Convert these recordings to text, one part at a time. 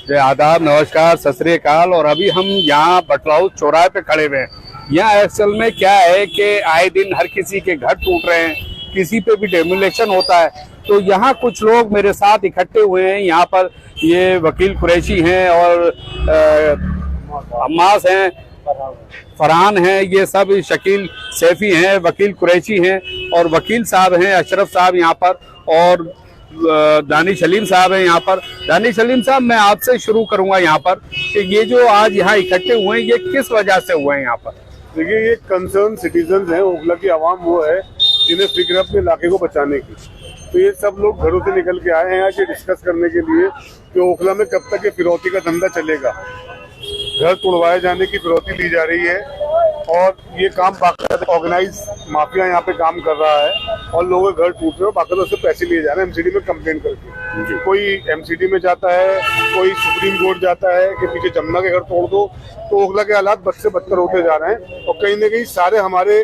जय आदाब, नमस्कार, सत श्री अकाल। और अभी हम यहाँ बटलाउस चौराहे पे खड़े हुए हैं। यहाँ एक्चुअल में क्या है कि आए दिन हर किसी के घर टूट रहे हैं, किसी पे भी डेमोलेशन होता है। तो यहाँ कुछ लोग मेरे साथ इकट्ठे हुए हैं। यहाँ पर ये वकील कुरैशी हैं और अम्मास हैं, फरहान हैं, ये सब शकील सैफी हैं, वकील कुरैशी हैं और वकील साहब हैं अशरफ साहब यहाँ पर, और दानिश सलीम साहब हैं यहाँ पर। दानिश सलीम साहब, मैं आपसे शुरू करूंगा यहाँ पर कि ये जो आज यहाँ इकट्ठे हुए हैं ये किस वजह से हुए हैं यहाँ पर? देखिए, ये कंसर्न सिटीजन हैं, ओखला की आवाम वो है जिन्हें फिक्र है अपने इलाके को बचाने की। तो ये सब लोग घरों से निकल के आए हैं यहाँ डिस्कस करने के लिए कि ओखला में कब तक ये फिरौती का धंधा चलेगा। घर तोड़वाए जाने की फिरौती ली जा रही है और ये काम बाकायदा ऑर्गेनाइज माफिया यहाँ पे काम कर रहा है और लोगों के घर टूट रहे हैं, बाकायदा उससे पैसे लिए जा रहे हैं एमसीडी में कंप्लेंट करके। कोई एमसीडी में जाता है, कोई सुप्रीम कोर्ट जाता है कि पीछे जमुना के घर तोड़ दो। तो ओखला के हालात बद से बदतर होते जा रहे हैं और कहीं ना कहीं सारे हमारे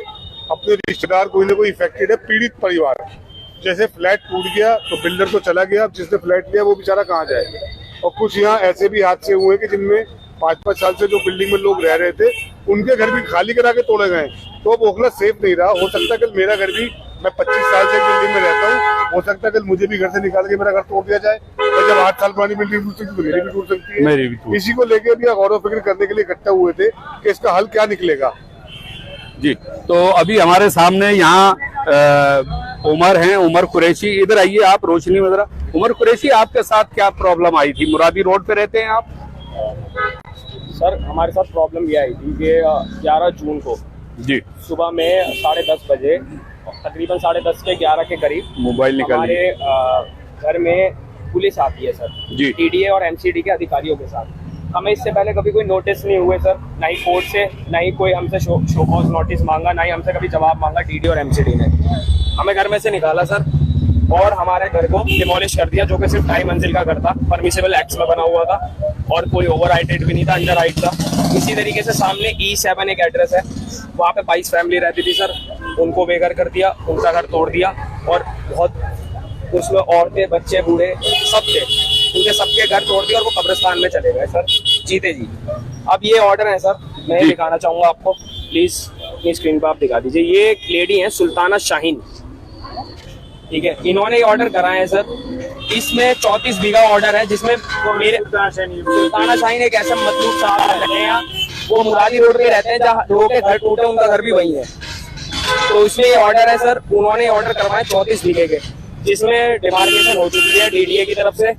अपने रिश्तेदार कोई ना कोई इफेक्टेड है, पीड़ित परिवार है। जैसे फ्लैट टूट गया तो बिल्डर तो चला गया, अब जिसने फ्लैट लिया वो बेचारा कहाँ जाएगा। और कुछ यहाँ ऐसे भी हादसे हुए कि जिनमें 5-5 साल से जो बिल्डिंग में लोग रह रहे थे उनके घर भी खाली करा के तोड़े गए। तो अब ओखला सेफ नहीं रहा। हो सकता है कल मेरा घर भी, मैं 25 साल से बिल्डिंग में रहता हूँ, हो सकता है कल मुझे भी घर से निकाल के मेरा घर तोड़ दिया जाए। और जब 8 साल पुरानी बिल्डिंग टूट सकती तो मेरी भी टूट सकती है, मेरी भी। इसी को लेके अभी गौर फिक्र करने के लिए इकट्ठा हुए थे कि इसका हल क्या निकलेगा। जी, तो अभी हमारे सामने यहाँ उमर हैं, उमर कुरैशी। इधर आइए आप, रोशनी में जरा। उमर कुरैशी, आपके साथ क्या प्रॉब्लम आई थी? मुरादी रोड पे रहते हैं आप? सर, हमारे साथ प्रॉब्लम ये आई थी कि 11 जून को जी सुबह में 10:30 बजे, तकरीबन 10:30 के 11 के करीब मोबाइल निकाल हमारे घर में पुलिस आती है सर जी, टीडीए और एमसीडी के अधिकारियों के साथ। हमें इससे पहले कभी कोई नोटिस नहीं हुए सर, ना ही कोर्ट से, ना ही कोई हमसे शो कॉज नोटिस मांगा, ना ही हमसे कभी जवाब मांगा टीडीए और एमसीडी ने। हमें घर में से निकाला सर और हमारे घर को डिमोलिश कर दिया, जो कि सिर्फ 2.5 मंजिल का घर था, परमिसेबल एक्ट्स में बना हुआ था और कोई ओवर हाइटेड भी नहीं था, अंडर हाइट था। इसी तरीके से सामने E7 एक एड्रेस है, वहाँ पे 22 फैमिली रहती थी सर, उनको बेघर कर दिया, उनका घर तोड़ दिया और बहुत उसमें औरतें, बच्चे, बूढ़े सब थे, उनके सबके घर तोड़ दिया और वो कब्रिस्तान में चले गए सर, जीते जी। अब ये ऑर्डर है सर, मैं दिखाना चाहूंगा आपको, प्लीज अपनी स्क्रीन पर आप दिखा दीजिए। ये एक लेडी है सुल्ताना शाहीन, ठीक है, इन्होंने ये ऑर्डर कराए हैं सर। इसमें 34 बीघा ऑर्डर है, जिसमें मेरे सुल्ताना शाहीन एक ऐसा मतलूब साहब रहते हैं, वो मुरादी रोड पे रहते हैं, जहाँ लोगों के घर टूटे उनका घर भी वही है। तो इसमें ये ऑर्डर है सर, उन्होंने ऑर्डर करवाए 34 बीघे के, जिसमें डिमार्केशन हो चुकी है डीडीए की तरफ से,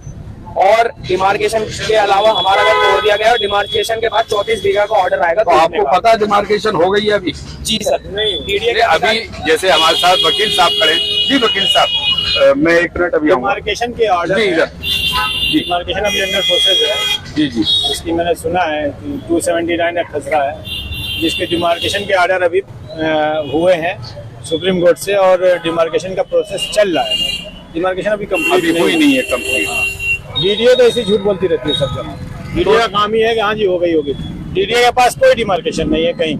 और डिमार्केशन के अलावा हमारा घर तोड़ दिया गया और डिमार्केशन के बाद 34 बीघा का ऑर्डर आएगा। तो आपको पता है डिमार्केशन हो गई है अभी? जी सर, नहीं डीडीए अभी जैसे हमारे साथ वकील साहब खड़े। जी वकील साहब, मैं 1 मिनट अभी डिमार्केशन के ऑर्डर, डिमार्केशन अभी अंडर प्रोसेस है। जी जी, इसकी मैंने सुना है 279 एक खसरा है, जिसके डिमार्केशन के ऑर्डर अभी हुए हैं सुप्रीम कोर्ट से और डिमार्केशन का प्रोसेस चल रहा है। डिमार्केशन अभी कंप्लीट हुई नहीं है कंप्लीट। डीडीए तो ऐसी झूठ बोलती रहती है सब जगह। डीडीए का काम ही है कि हाँ जी हो गई होगी। डीडीए के पास कोई डिमार्केशन नहीं है कहीं।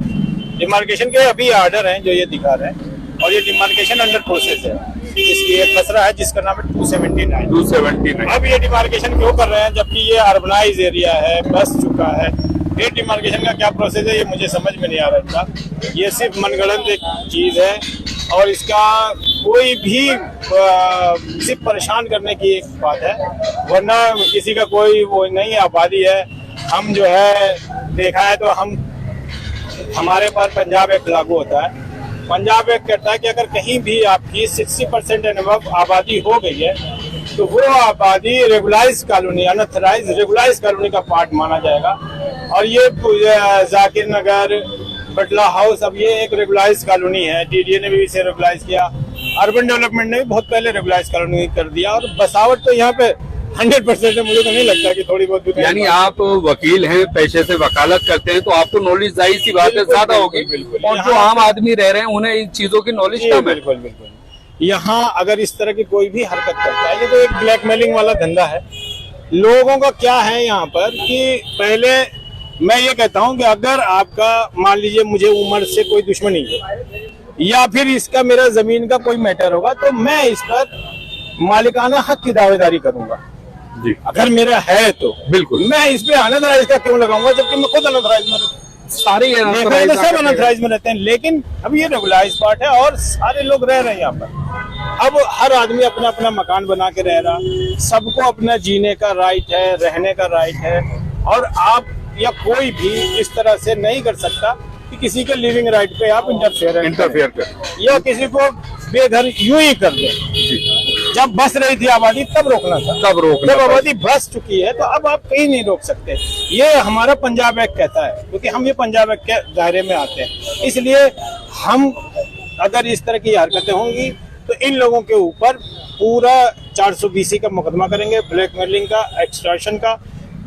डिमार्केशन के अभी ऑर्डर हैं जो ये दिखा रहे हैं और ये डिमार्केशन अंडर प्रोसेस है। इसकी एक खसरा है जिसका नाम है 279। अब ये डिमार्केशन क्यों कर रहे हैं जबकि ये अर्बनाइज एरिया है, बस चुका है। ये डिमार्केशन का क्या प्रोसेस है ये मुझे समझ में नहीं आ रहा था। ये सिर्फ मनगढ़ंत एक चीज है और इसका कोई भी सिर्फ परेशान करने की एक बात है, वरना किसी का कोई वो नहीं आबादी है। हम जो है देखा है तो हम हमारे पर पंजाब एक्ट लागू होता है। पंजाब एक्ट कहता है कि अगर कहीं भी आपकी 60% एंड अबव आबादी हो गई है तो वो आबादी regularise colony, unauthorise regularise colony का पार्ट माना जाएगा। और ये जाकिर नगर, बटला हाउस, अब ये एक रेगुलाइज कॉलोनी है। डीडीए ने भी इसे रेगुलाइज किया, अर्बन डेवलपमेंट ने भी बहुत पहले रेगुलाइज कॉलोनी कर दिया और बसावट तो यहाँ पे 100% है। मुझे तो नहीं लगता कि थोड़ी बहुत। यानी आप वकील हैं, पैसे से वकालत करते हैं, तो आपको नॉलेज जाहिर सी बात है ज्यादा होगी। और जो आम आदमी रह रहे हैं उन्हें इन चीजों की नॉलेज कम है। बिल्कुल बिल्कुल। यहाँ अगर इस तरह की कोई भी हरकत करता है, ये तो एक ब्लैकमेलिंग वाला धंधा है। लोगों का क्या है यहाँ पर कि पहले मैं ये कहता हूँ कि अगर आपका मान लीजिए मुझे उम्र से कोई दुश्मनी है या फिर इसका मेरा जमीन का कोई मैटर होगा तो मैं इस पर मालिकाना हक की दावेदारी करूंगा। जी। अगर मेरा है तो बिल्कुल। मैं इस पे अनअथराइज का क्यों लगाऊंगा, जबकि मैं खुद अनअथराइज में सारे सब अनअथराइज में रहते हैं। लेकिन अब ये रेगुलाइज पार्ट है और सारे लोग रह रहे हैं यहाँ पर। अब हर आदमी अपना अपना मकान बना के रह रहा, सबको अपना जीने का राइट है, रहने का राइट है, और आप या कोई भी इस तरह से नहीं कर सकता कि किसी के लिविंग राइट पे आप इंटरफेयर कर या किसी को बेघर यूं ही कर दे। जब बस रही थी आबादी तब रोकना था, जब आबादी बस चुकी है तो अब आप कहीं नहीं रोक सकते। ये हमारा पंजाब एक्ट कहता है, क्योंकि हम ये पंजाब एक्ट के दायरे में आते हैं। इसलिए हम अगर इस तरह की हरकतें होंगी तो इन लोगों के ऊपर पूरा 420 का मुकदमा करेंगे, ब्लैकमेलिंग का, एक्सटॉर्शन का,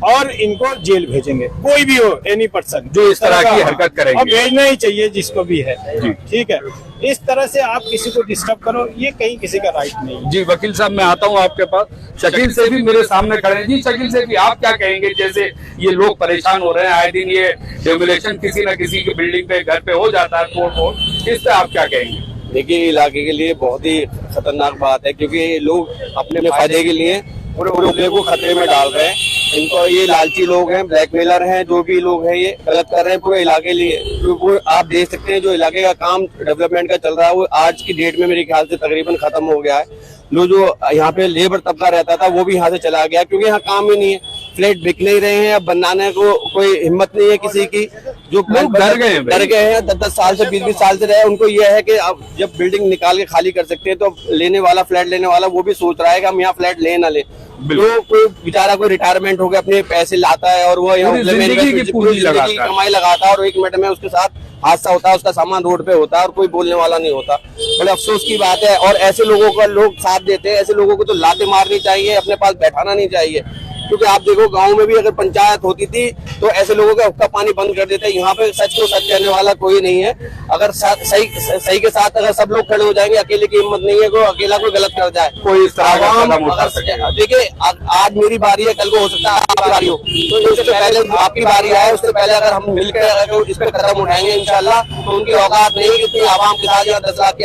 और इनको जेल भेजेंगे। कोई भी हो, एनी पर्सन जो इस तरह की हरकत करेंगे, और भेजना ही चाहिए जिसको भी है। जी। ठीक है, इस तरह से आप किसी को डिस्टर्ब करो, ये कहीं किसी का राइट नहीं है। जी वकील साहब, मैं आता हूँ आपके पास। शकील से भी मेरे सामने खड़े हैं। जी शकील से भी आप क्या कहेंगे, जैसे ये लोग परेशान हो रहे हैं, आए दिन ये डेमोलेशन किसी न किसी की बिल्डिंग पे, घर पे हो जाता है, तोड़, इस पे आप क्या कहेंगे? देखिए, इलाके के लिए बहुत ही खतरनाक बात है, क्योंकि ये लोग अपने फायदे के लिए पूरे इलाके को खतरे में डाल रहे हैं। इनको ये लालची लोग हैं, ब्लैकमेलर हैं, जो भी लोग हैं ये गलत कर रहे हैं पूरे इलाके लिए। वो आप देख सकते हैं जो इलाके का काम डेवलपमेंट का चल रहा है वो आज की डेट में मेरे ख्याल से तकरीबन खत्म हो गया है। जो यहाँ पे लेबर तबका रहता था वो भी यहाँ से चला गया, क्योंकि यहाँ काम ही नहीं है, फ्लैट बिक नहीं रहे हैं, अब बनाने को कोई हिम्मत नहीं है किसी की। जो डर गए हैं 10-10 साल से 20-20 साल से रहे, उनको ये है कि अब जब बिल्डिंग निकाल के खाली कर सकते हैं तो लेने वाला, फ्लैट लेने वाला वो भी सोच रहा है कि हम यहाँ फ्लैट ले ना ले। तो कोई बेचारा कोई रिटायरमेंट हो गया, अपने पैसे लाता है और वो जिंदगी कमाई लगाता है, और 1 मिनट में उसके साथ हादसा होता है, उसका सामान रोड पे होता है और कोई बोलने वाला नहीं होता। बड़े अफसोस की बात है। और ऐसे लोगों का लोग साथ देते हैं, ऐसे लोगों को तो लाते मारनी चाहिए, अपने पास बैठाना नहीं चाहिए। क्योंकि आप देखो गांव में भी अगर पंचायत होती थी तो ऐसे लोगों का हुक्का पानी बंद कर देते हैं। यहाँ पे सच को सच कहने वाला कोई नहीं है। अगर सही के साथ अगर सब लोग खड़े हो जाएंगे, अकेले की हिम्मत नहीं है, अकेला कोई गलत कर जाए, कोई इस तरह। देखिए, आज मेरी बारी है, कल को हो सकता है आपकी बारी हो, तो उससे पहले आपकी बारी आए, उससे पहले अगर हम मिलकर इस पर कदम उठाएंगे इंशाल्लाह, तो उनकी औकात नहीं है कि आवाम के साथ या 10 लाख की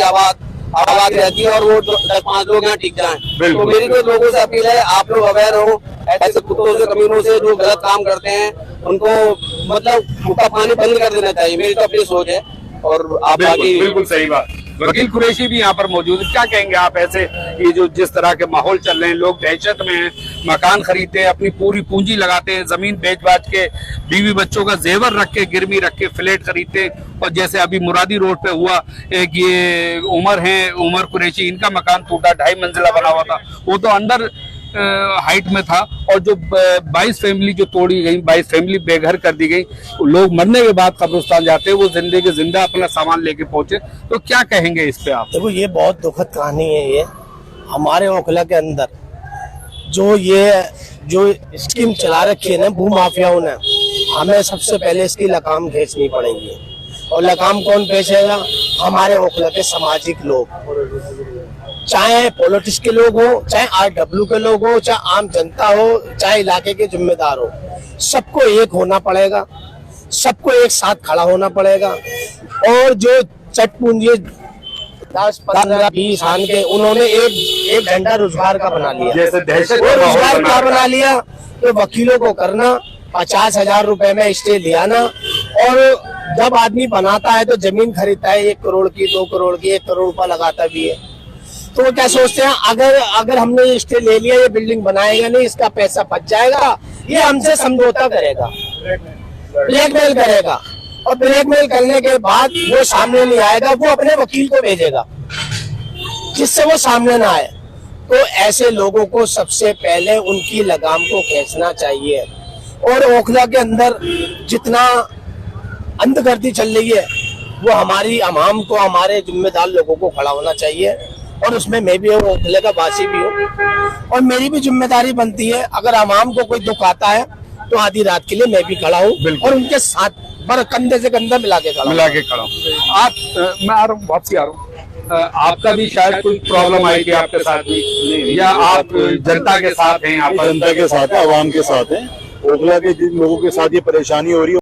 आवाज रहती है और वो 10-5 लोग यहाँ टिक जाएं। तो मेरी तो लोगों से अपील है, आप लोग अवेयर हो, ऐसे कुत्तों से, कमीनों से जो गलत काम करते हैं उनको मतलब हुक्का पानी बंद कर देना चाहिए। मेरी तो अपनी सोच है। और आप बिल्कुल सही बात। वकील कुरैशी भी यहाँ पर मौजूद है। क्या कहेंगे आप, ऐसे ये जो जिस तरह के माहौल चल रहे हैं, लोग दहशत में हैं, मकान खरीदते हैं, अपनी पूरी पूंजी लगाते हैं, जमीन बेच बाच के, बीवी बच्चों का जेवर रख के, गिरवी रख के फ्लैट खरीदते हैं। और जैसे अभी मुरादी रोड पे हुआ, एक ये उमर कुरैशी, इनका मकान टूटा, 2.5 मंजिला बना हुआ था, वो तो अंडर हाइट में था। और जो 22 फैमिली जो तोड़ी गई, 22 फैमिली बेघर कर दी गई, लोग मरने के बाद कब्रिस्तान जाते हैं, वो जिंदे के जिंदा अपना सामान लेके पहुंचे। तो क्या कहेंगे इस पे आप? देखो, ये बहुत दुखद कहानी है। ये हमारे ओखला के अंदर जो स्कीम चला रखी है ना भू माफियाओं ने, हमें सबसे पहले इसकी लगाम खींचनी पड़ेगी। और लगाम कौन खींचेगा? हमारे ओखला के सामाजिक लोग, चाहे पॉलिटिक्स के लोग हो, चाहे RW के लोग हो, चाहे आम जनता हो, चाहे इलाके के जिम्मेदार हो, सबको एक होना पड़ेगा, सबको एक साथ खड़ा होना पड़ेगा। और जो चटपूंजी 10-15-20 साल के, उन्होंने एक घंटा रोजगार का बना लिया, जैसे दहशत रोजगार का बना लिया। तो वकीलों को करना 50,000 रुपए में स्टे लिया ना, और जब आदमी बनाता है तो जमीन खरीदता है 1 करोड़ की, 2 करोड़ की, 1 करोड़ रुपया लगाता भी है। तो वो क्या सोचते हैं, अगर हमने ये स्टे ले लिया, ये बिल्डिंग बनाएगा नहीं, इसका पैसा बच जाएगा, ये हमसे समझौता करेगा, ब्लैकमेल करेगा। और ब्लैकमेल करने के बाद वो सामने नहीं आएगा, वो अपने वकील को भेजेगा जिससे वो सामने ना आए। तो ऐसे लोगों को सबसे पहले उनकी लगाम को खींचना चाहिए। और ओखला के अंदर जितना अंधगर्दी चल रही है, वो हमारी अवाम को, हमारे जिम्मेदार लोगों को खड़ा होना चाहिए। और उसमें मैं भी ओखले का वासी भी हूँ, और मेरी भी जिम्मेदारी बनती है, अगर अवाम को कोई दुख आता है तो आधी रात के लिए मैं भी खड़ा हूँ और उनके साथ कंधे से कंधा मिला के खड़ा हूँ। आप मैं आ रहा हूँ, वापसी आ रहा हूँ। आपका भी शायद कोई प्रॉब्लम आएगी आपके साथ भी, या आप जनता के साथ हैं? यहाँ पर जनता के साथ है, आवाम के साथ है। ओखला के जिन लोगों के साथ ये परेशानी हो रही है